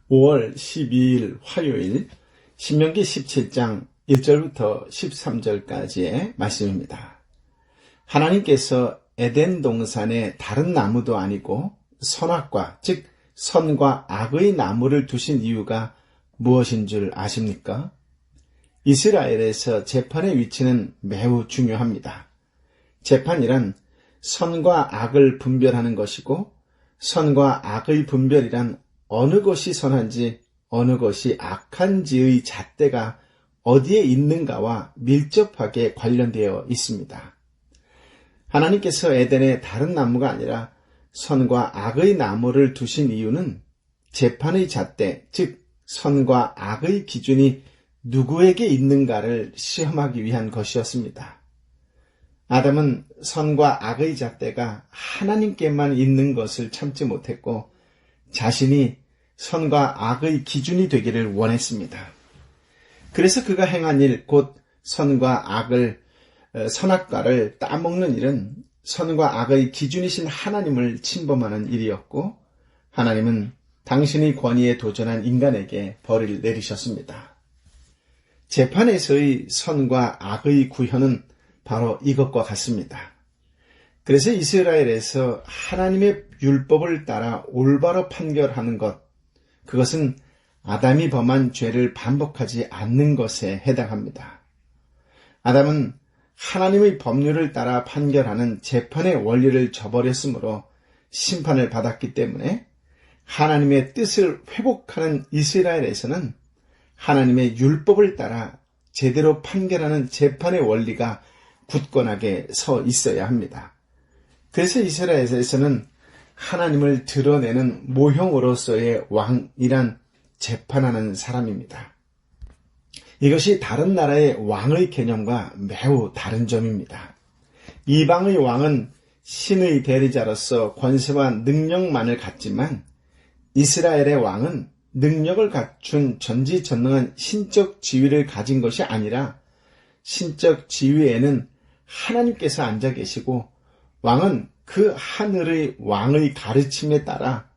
5월 12일 화요일 신명기 17장 1절부터 13절까지의 말씀입니다. 하나님께서 에덴 동산에 다른 나무도 아니고 선악과 즉 선과 악의 나무를 두신 이유가 무엇인 줄 아십니까? 이스라엘에서 재판의 위치는 매우 중요합니다. 재판이란 선과 악을 분별하는 것이고 선과 악의 분별이란 어느 것이 선한지 어느 것이 악한지의 잣대가 어디에 있는가와 밀접하게 관련되어 있습니다. 하나님께서 에덴에 다른 나무가 아니라 선과 악의 나무를 두신 이유는 재판의 잣대, 즉 선과 악의 기준이 누구에게 있는가를 시험하기 위한 것이었습니다. 아담은 선과 악의 잣대가 하나님께만 있는 것을 참지 못했고 자신이 선과 악의 기준이 되기를 원했습니다. 그래서 그가 행한 일, 곧 선과 악을, 선악과를 따먹는 일은 선과 악의 기준이신 하나님을 침범하는 일이었고 하나님은 당신의 권위에 도전한 인간에게 벌을 내리셨습니다. 재판에서의 선과 악의 구현은 바로 이것과 같습니다. 그래서 이스라엘에서 하나님의 율법을 따라 올바로 판결하는 것, 그것은 아담이 범한 죄를 반복하지 않는 것에 해당합니다. 아담은 하나님의 법률을 따라 판결하는 재판의 원리를 저버렸으므로 심판을 받았기 때문에 하나님의 뜻을 회복하는 이스라엘에서는 하나님의 율법을 따라 제대로 판결하는 재판의 원리가 굳건하게 서 있어야 합니다. 그래서 이스라엘에서는 하나님을 드러내는 모형으로서의 왕이란 재판하는 사람입니다. 이것이 다른 나라의 왕의 개념과 매우 다른 점입니다. 이방의 왕은 신의 대리자로서 권세와 능력만을 갖지만 이스라엘의 왕은 능력을 갖춘 전지전능한 신적 지위를 가진 것이 아니라 신적 지위에는 하나님께서 앉아 계시고 왕은 그 하늘의 왕의 가르침에 따라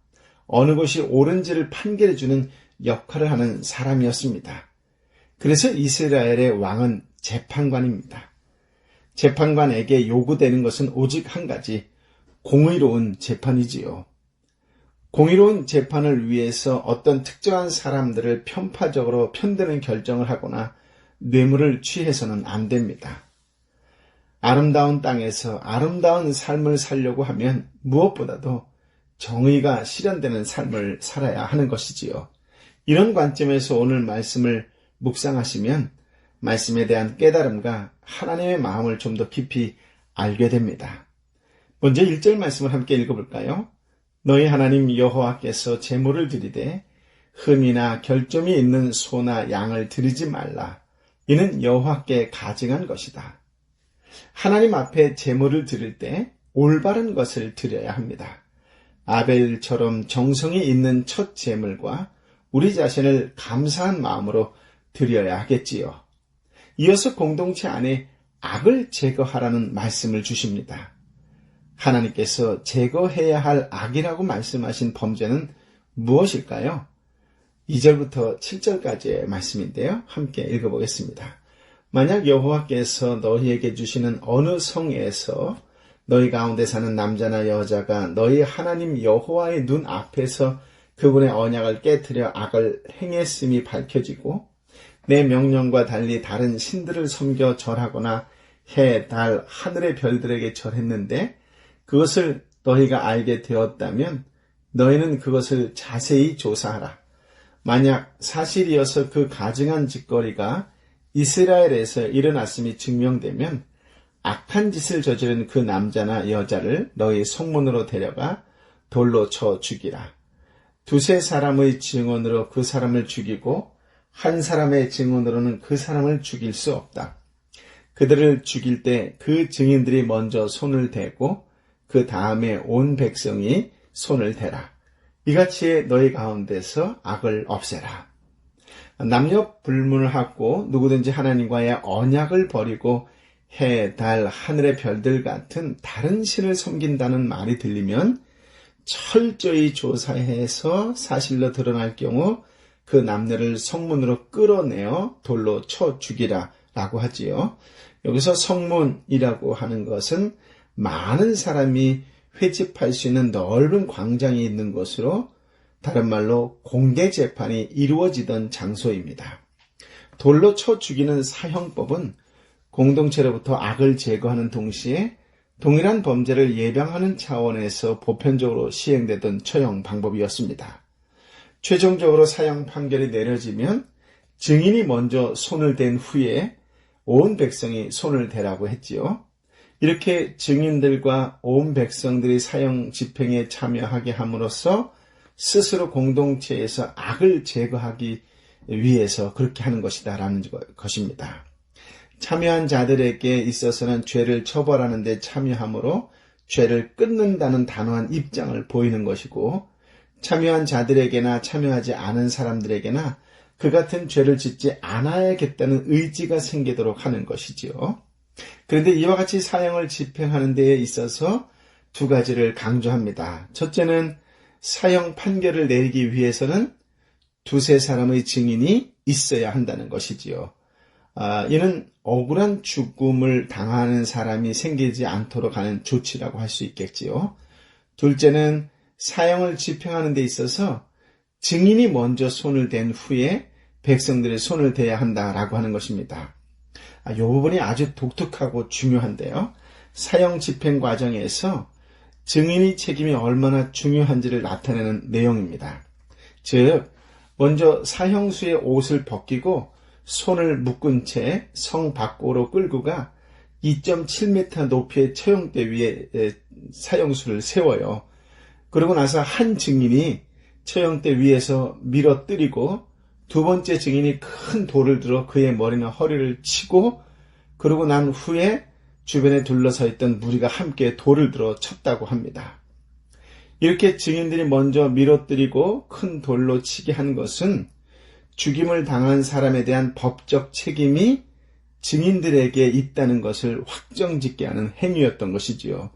어느 것이 옳은지를 판결해주는 역할을 하는 사람이었습니다. 그래서 이스라엘의 왕은 재판관입니다. 재판관에게 요구되는 것은 오직 한 가지, 공의로운 재판이지요. 공의로운 재판을 위해서 어떤 특정한 사람들을 편파적으로 편드는 결정을 하거나 뇌물을 취해서는 안 됩니다. 아름다운 땅에서 아름다운 삶을 살려고 하면 무엇보다도 정의가 실현되는 삶을 살아야 하는 것이지요. 이런 관점에서 오늘 말씀을 묵상하시면 말씀에 대한 깨달음과 하나님의 마음을 좀 더 깊이 알게 됩니다. 먼저 1절 말씀을 함께 읽어볼까요? 너희 하나님 여호와께서 제물을 드리되 흠이나 결점이 있는 소나 양을 드리지 말라. 이는 여호와께 가증한 것이다. 하나님 앞에 제물을 드릴 때 올바른 것을 드려야 합니다. 아벨처럼 정성이 있는 첫 제물과 우리 자신을 감사한 마음으로 드려야 하겠지요. 이어서 공동체 안에 악을 제거하라는 말씀을 주십니다. 하나님께서 제거해야 할 악이라고 말씀하신 범죄는 무엇일까요? 2절부터 7절까지의 말씀인데요. 함께 읽어보겠습니다. 만약 여호와께서 너희에게 주시는 어느 성에서 너희 가운데 사는 남자나 여자가 너희 하나님 여호와의 눈 앞에서 그분의 언약을 깨트려 악을 행했음이 밝혀지고 내 명령과 달리 다른 신들을 섬겨 절하거나 해, 달, 하늘의 별들에게 절했는데 그것을 너희가 알게 되었다면 너희는 그것을 자세히 조사하라. 만약 사실이어서 그 가증한 짓거리가 이스라엘에서 일어났음이 증명되면 악한 짓을 저지른 그 남자나 여자를 너희 성문으로 데려가 돌로 쳐 죽이라. 두세 사람의 증언으로 그 사람을 죽이고 한 사람의 증언으로는 그 사람을 죽일 수 없다. 그들을 죽일 때 그 증인들이 먼저 손을 대고 그 다음에 온 백성이 손을 대라. 이같이 너희 가운데서 악을 없애라. 남녀 불문하고 누구든지 하나님과의 언약을 버리고 해, 달, 하늘의 별들 같은 다른 신을 섬긴다는 말이 들리면 철저히 조사해서 사실로 드러날 경우 그 남녀를 성문으로 끌어내어 돌로 쳐 죽이라 라고 하지요. 여기서 성문이라고 하는 것은 많은 사람이 회집할 수 있는 넓은 광장이 있는 곳으로, 다른 말로 공개 재판이 이루어지던 장소입니다. 돌로 쳐 죽이는 사형법은 공동체로부터 악을 제거하는 동시에 동일한 범죄를 예방하는 차원에서 보편적으로 시행되던 처형 방법이었습니다. 최종적으로 사형 판결이 내려지면 증인이 먼저 손을 댄 후에 온 백성이 손을 대라고 했지요. 이렇게 증인들과 온 백성들이 사형 집행에 참여하게 함으로써 스스로 공동체에서 악을 제거하기 위해서 그렇게 하는 것이다라는 것입니다. 참여한 자들에게 있어서는 죄를 처벌하는 데 참여함으로 죄를 끊는다는 단호한 입장을 보이는 것이고, 참여한 자들에게나 참여하지 않은 사람들에게나 그 같은 죄를 짓지 않아야겠다는 의지가 생기도록 하는 것이지요. 그런데 이와 같이 사형을 집행하는 데에 있어서 두 가지를 강조합니다. 첫째는 사형 판결을 내리기 위해서는 두세 사람의 증인이 있어야 한다는 것이지요. 이는 억울한 죽음을 당하는 사람이 생기지 않도록 하는 조치라고 할 수 있겠지요. 둘째는 사형을 집행하는 데 있어서 증인이 먼저 손을 댄 후에 백성들의 손을 대야 한다라고 하는 것입니다. 이 부분이 아주 독특하고 중요한데요. 사형 집행 과정에서 증인의 책임이 얼마나 중요한지를 나타내는 내용입니다. 즉, 먼저 사형수의 옷을 벗기고 손을 묶은 채 성 밖으로 끌고 가 2.7m 높이의 처형대 위에 사형수를 세워요. 그러고 나서 한 증인이 처형대 위에서 밀어뜨리고 두 번째 증인이 큰 돌을 들어 그의 머리나 허리를 치고, 그러고 난 후에 주변에 둘러서 있던 무리가 함께 돌을 들어 쳤다고 합니다. 이렇게 증인들이 먼저 밀어뜨리고 큰 돌로 치게 한 것은 죽임을 당한 사람에 대한 법적 책임이 증인들에게 있다는 것을 확정짓게 하는 행위였던 것이지요.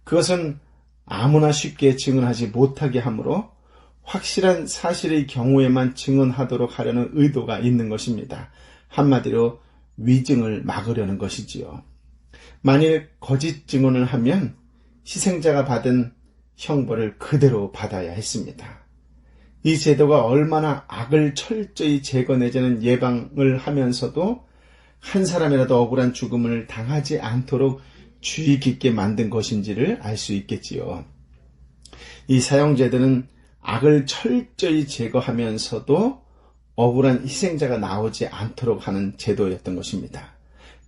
그것은 아무나 쉽게 증언하지 못하게 하므로 확실한 사실의 경우에만 증언하도록 하려는 의도가 있는 것입니다. 한마디로 위증을 막으려는 것이지요. 만일 거짓 증언을 하면 희생자가 받은 형벌을 그대로 받아야 했습니다. 이 제도가 얼마나 악을 철저히 제거내자는 예방을 하면서도 한 사람이라도 억울한 죽음을 당하지 않도록 주의 깊게 만든 것인지를 알 수 있겠지요. 이 사형제도는 악을 철저히 제거하면서도 억울한 희생자가 나오지 않도록 하는 제도였던 것입니다.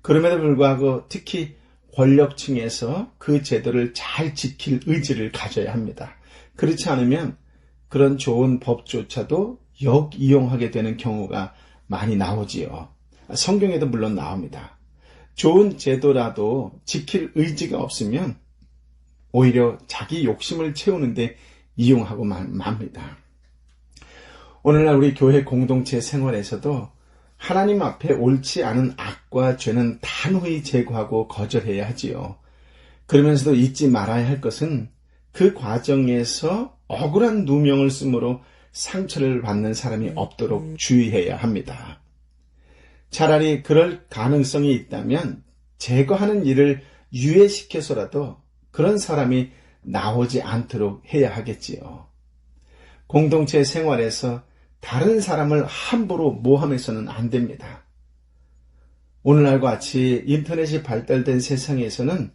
그럼에도 불구하고 특히 권력층에서 그 제도를 잘 지킬 의지를 가져야 합니다. 그렇지 않으면 그런 좋은 법조차도 역이용하게 되는 경우가 많이 나오지요. 성경에도 물론 나옵니다. 좋은 제도라도 지킬 의지가 없으면 오히려 자기 욕심을 채우는데 이용하고 맙니다. 오늘날 우리 교회 공동체 생활에서도 하나님 앞에 옳지 않은 악과 죄는 단호히 제거하고 거절해야 하지요. 그러면서도 잊지 말아야 할 것은 그 과정에서 억울한 누명을 쓰므로 상처를 받는 사람이 없도록 주의해야 합니다. 차라리 그럴 가능성이 있다면 제거하는 일을 유예시켜서라도 그런 사람이 나오지 않도록 해야 하겠지요. 공동체 생활에서 다른 사람을 함부로 모함해서는 안 됩니다. 오늘날과 같이 인터넷이 발달된 세상에서는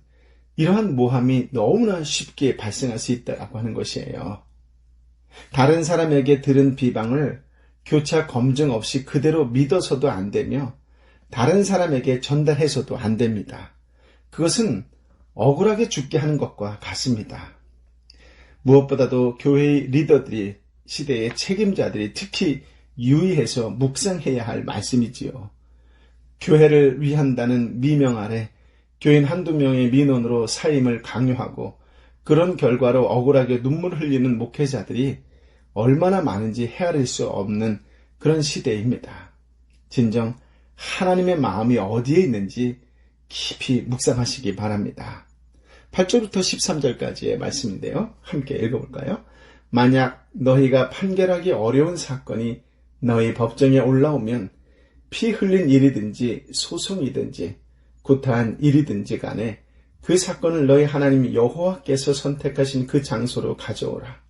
이러한 모함이 너무나 쉽게 발생할 수 있다고 하는 것이에요. 다른 사람에게 들은 비방을 교차 검증 없이 그대로 믿어서도 안 되며 다른 사람에게 전달해서도 안 됩니다. 그것은 억울하게 죽게 하는 것과 같습니다. 무엇보다도 교회의 리더들이, 시대의 책임자들이 특히 유의해서 묵상해야 할 말씀이지요. 교회를 위한다는 미명 아래 교인 한두 명의 민원으로 사임을 강요하고 그런 결과로 억울하게 눈물 흘리는 목회자들이 얼마나 많은지 헤아릴 수 없는 그런 시대입니다. 진정 하나님의 마음이 어디에 있는지 깊이 묵상하시기 바랍니다. 8절부터 13절까지의 말씀인데요. 함께 읽어볼까요? 만약 너희가 판결하기 어려운 사건이 너희 법정에 올라오면 피 흘린 일이든지 소송이든지 구타한 일이든지 간에 그 사건을 너희 하나님 여호와께서 선택하신 그 장소로 가져오라.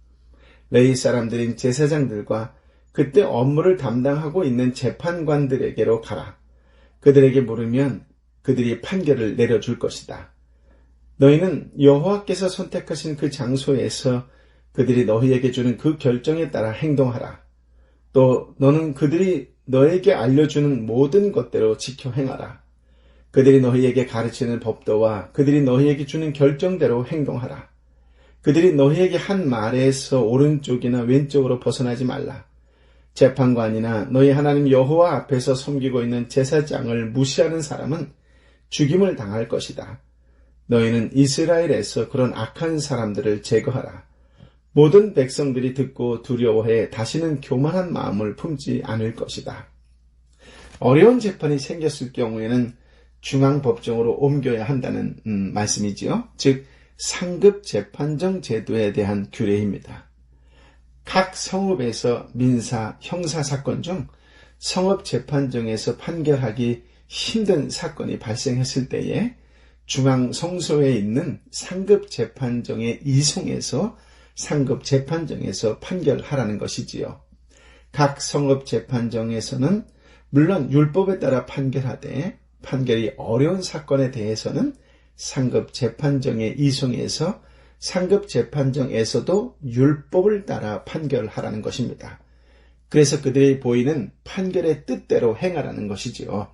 레위 사람들인 제사장들과 그때 업무를 담당하고 있는 재판관들에게로 가라. 그들에게 물으면 그들이 판결을 내려줄 것이다. 너희는 여호와께서 선택하신 그 장소에서 그들이 너희에게 주는 그 결정에 따라 행동하라. 또 너는 그들이 너에게 알려주는 모든 것대로 지켜 행하라. 그들이 너희에게 가르치는 법도와 그들이 너희에게 주는 결정대로 행동하라. 그들이 너희에게 한 말에서 오른쪽이나 왼쪽으로 벗어나지 말라. 재판관이나 너희 하나님 여호와 앞에서 섬기고 있는 제사장을 무시하는 사람은 죽임을 당할 것이다. 너희는 이스라엘에서 그런 악한 사람들을 제거하라. 모든 백성들이 듣고 두려워해 다시는 교만한 마음을 품지 않을 것이다. 어려운 재판이 생겼을 경우에는 중앙법정으로 옮겨야 한다는 말씀이지요. 즉 상급 재판정 제도에 대한 규례입니다. 각 성읍에서 민사, 형사 사건 중 성읍 재판정에서 판결하기 힘든 사건이 발생했을 때에 중앙 성소에 있는 상급 재판정에 이송해서 상급 재판정에서 판결하라는 것이지요. 각 성읍 재판정에서는 물론 율법에 따라 판결하되 판결이 어려운 사건에 대해서는 상급 재판정에 이송해서 상급 재판정에서도 율법을 따라 판결하라는 것입니다. 그래서 그들이 보이는 판결의 뜻대로 행하라는 것이지요.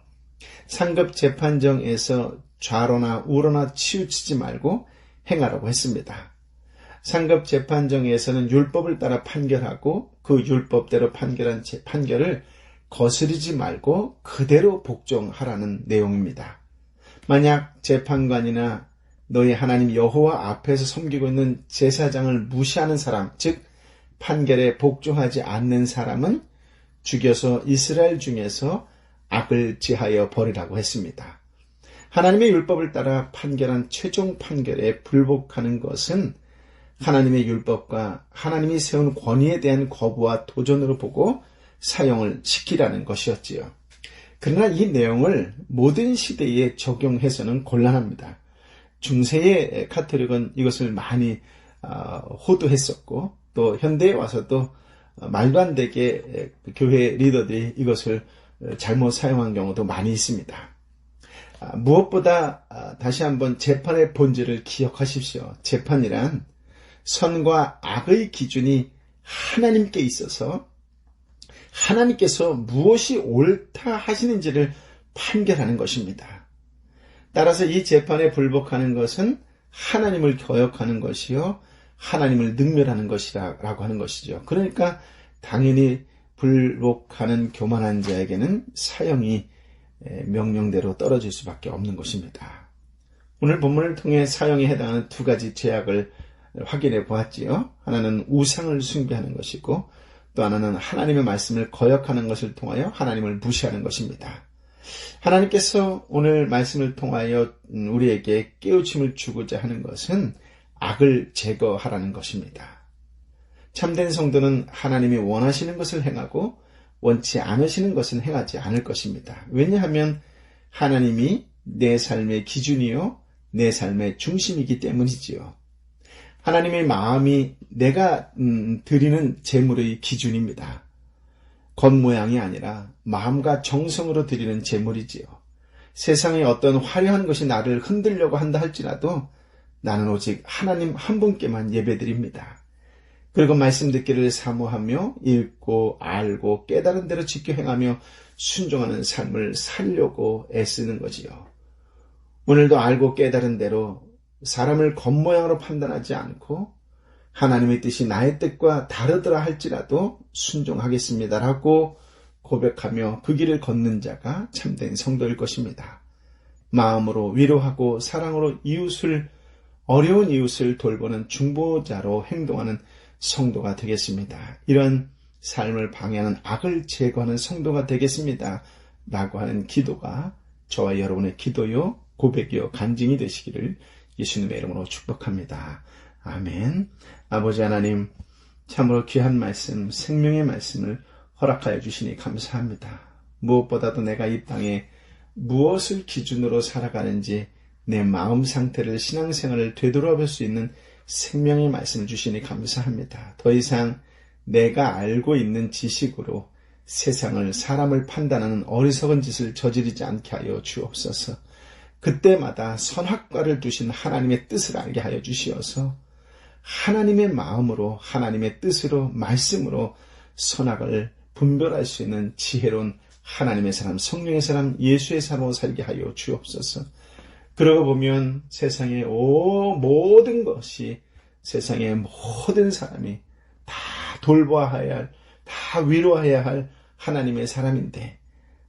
상급 재판정에서 좌로나 우로나 치우치지 말고 행하라고 했습니다. 상급 재판정에서는 율법을 따라 판결하고 그 율법대로 판결한 판결을 거스르지 말고 그대로 복종하라는 내용입니다. 만약 재판관이나 너희 하나님 여호와 앞에서 섬기고 있는 제사장을 무시하는 사람, 즉 판결에 복종하지 않는 사람은 죽여서 이스라엘 중에서 악을 지하여 버리라고 했습니다. 하나님의 율법을 따라 판결한 최종 판결에 불복하는 것은 하나님의 율법과 하나님이 세운 권위에 대한 거부와 도전으로 보고 사용을 시키라는 것이었지요. 그러나 이 내용을 모든 시대에 적용해서는 곤란합니다. 중세의 카톨릭은 이것을 많이 호도했었고 또 현대에 와서도 말도 안 되게 교회 리더들이 이것을 잘못 사용한 경우도 많이 있습니다. 무엇보다 다시 한번 재판의 본질을 기억하십시오. 재판이란 선과 악의 기준이 하나님께 있어서 하나님께서 무엇이 옳다 하시는지를 판결하는 것입니다. 따라서 이 재판에 불복하는 것은 하나님을 거역하는 것이요 하나님을 능멸하는 것이라고 하는 것이죠. 그러니까 당연히 불복하는 교만한 자에게는 사형이 명령대로 떨어질 수밖에 없는 것입니다. 오늘 본문을 통해 사형에 해당하는 두 가지 죄악을 확인해 보았지요. 하나는 우상을 숭배하는 것이고 또 하나는 하나님의 말씀을 거역하는 것을 통하여 하나님을 무시하는 것입니다. 하나님께서 오늘 말씀을 통하여 우리에게 깨우침을 주고자 하는 것은 악을 제거하라는 것입니다. 참된 성도는 하나님이 원하시는 것을 행하고 원치 않으시는 것은 행하지 않을 것입니다. 왜냐하면 하나님이 내 삶의 기준이요 내 삶의 중심이기 때문이지요. 하나님의 마음이 내가 드리는 제물의 기준입니다. 겉모양이 아니라 마음과 정성으로 드리는 제물이지요. 세상에 어떤 화려한 것이 나를 흔들려고 한다 할지라도 나는 오직 하나님 한 분께만 예배드립니다. 그리고 말씀 듣기를 사모하며 읽고 알고 깨달은 대로 지켜 행하며 순종하는 삶을 살려고 애쓰는 거지요. 오늘도 알고 깨달은 대로 사람을 겉모양으로 판단하지 않고 하나님의 뜻이 나의 뜻과 다르더라 할지라도 순종하겠습니다라고 고백하며 그 길을 걷는 자가 참된 성도일 것입니다. 마음으로 위로하고 사랑으로 어려운 이웃을 돌보는 중보자로 행동하는 성도가 되겠습니다. 이런 삶을 방해하는 악을 제거하는 성도가 되겠습니다. 라고 하는 기도가 저와 여러분의 기도요, 고백이요, 간증이 되시기를 예수님의 이름으로 축복합니다. 아멘. 아버지 하나님, 참으로 귀한 말씀, 생명의 말씀을 허락하여 주시니 감사합니다. 무엇보다도 내가 이 땅에 무엇을 기준으로 살아가는지 내 마음 상태를, 신앙생활을 되돌아볼 수 있는 생명의 말씀을 주시니 감사합니다. 더 이상 내가 알고 있는 지식으로 세상을, 사람을 판단하는 어리석은 짓을 저지르지 않게 하여 주옵소서. 그때마다 선악과를 두신 하나님의 뜻을 알게 하여 주시어서 하나님의 마음으로, 하나님의 뜻으로, 말씀으로 선악을 분별할 수 있는 지혜로운 하나님의 사람, 성령의 사람, 예수의 사람으로 살게 하여 주옵소서. 그러고 보면 세상의 모든 것이, 세상의 모든 사람이 다 돌보아야 할, 다 위로해야 할 하나님의 사람인데,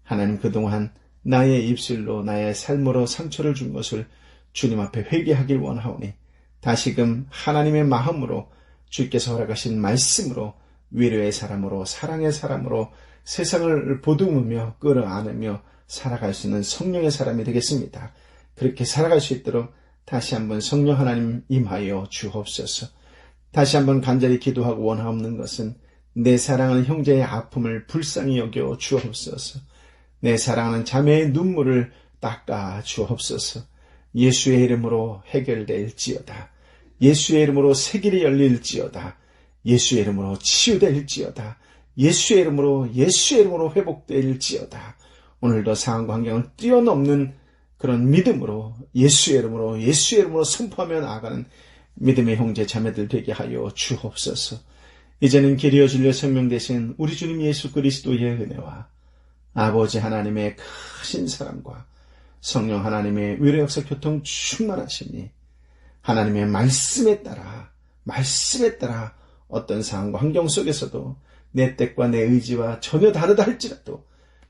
하나님 그동안 나의 입술로, 나의 삶으로 상처를 준 것을 주님 앞에 회개하길 원하오니 다시금 하나님의 마음으로, 주께서 허락하신 말씀으로, 위로의 사람으로, 사랑의 사람으로 세상을 보듬으며 끌어안으며 살아갈 수 있는 성령의 사람이 되겠습니다. 그렇게 살아갈 수 있도록 다시 한번 성령 하나님 임하여 주옵소서. 다시 한번 간절히 기도하고 원하옵는 것은 내 사랑하는 형제의 아픔을 불쌍히 여겨 주옵소서. 내 사랑하는 자매의 눈물을 닦아 주옵소서. 예수의 이름으로 해결될지어다. 예수의 이름으로 새 길이 열릴지어다. 예수의 이름으로 치유될지어다. 예수의 이름으로 회복될지어다. 오늘도 상황과 환경을 뛰어넘는 그런 믿음으로 예수의 이름으로 선포하며 나아가는 믿음의 형제 자매들 되게 하여 주옵소서. 이제는 길이여 진리여 생명 되신 우리 주님 예수 그리스도의 은혜와 아버지 하나님의 크신 사랑과 성령 하나님의 위로 역사 교통 충만하시니 하나님의 말씀에 따라 어떤 상황과 환경 속에서도 내 뜻과 내 의지와 전혀 다르다 할지라도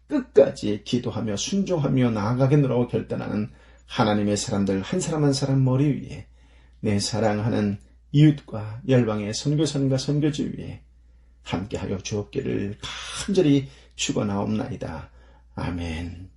끝까지 기도하며 순종하며 나아가겠노라고 결단하는 하나님의 사람들 한 사람 한 사람 머리 위에 내 사랑하는 이웃과 열방의 선교사님과 선교지 위에 함께하여 주옵기를 간절히 축원하옵나이다. 아멘.